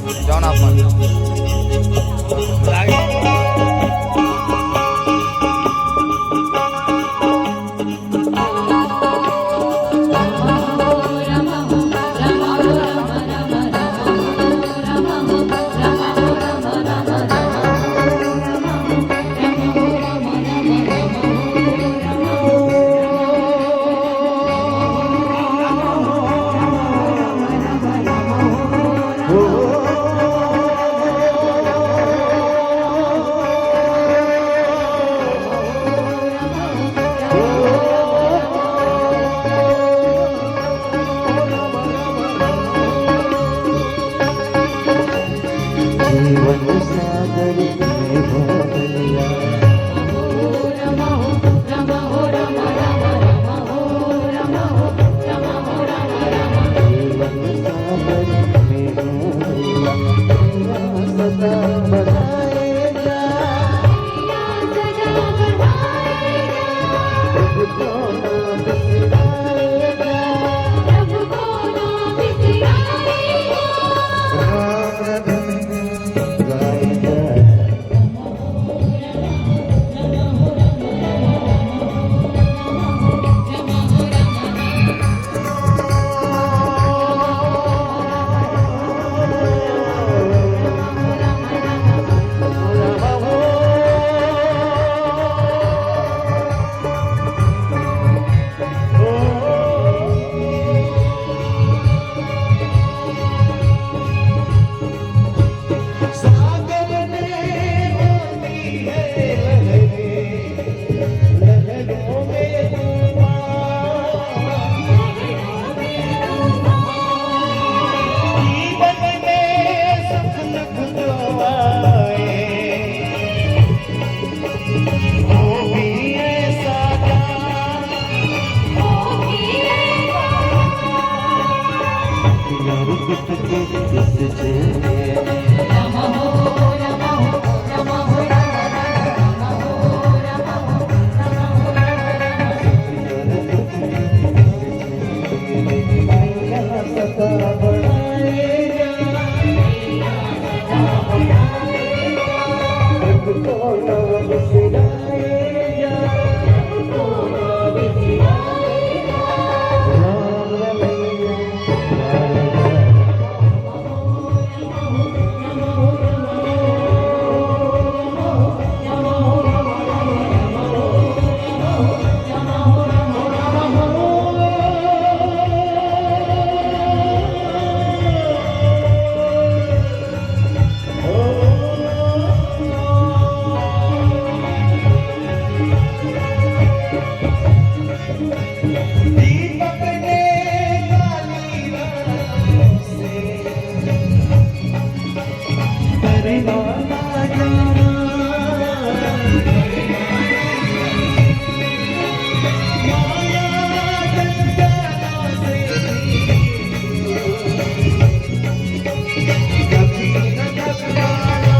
Jangan apa? जीवन सागर में भोलिया जीवन सागर में भोलिया सदा बढ़ाएगा प्रभु को नाम बिसराएगा राम धन गाएगा सागर में होती है लहरों में जीवन में सुख दुख जो आए वो भी ऐसा यार कितने किससे दीपक ने काली रातों से परवाना जाना माया जंजालों से कभी न घबराना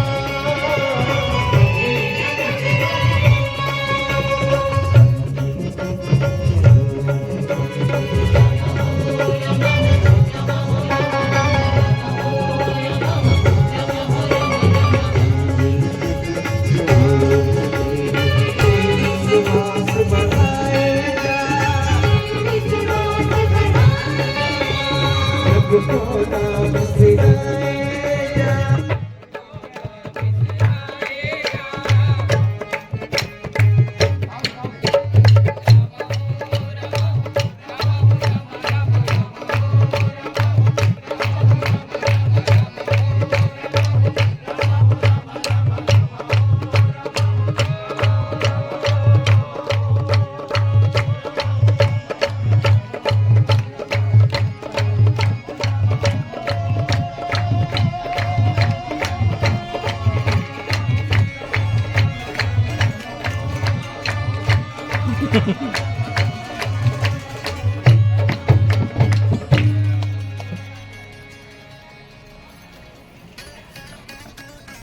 Hehehe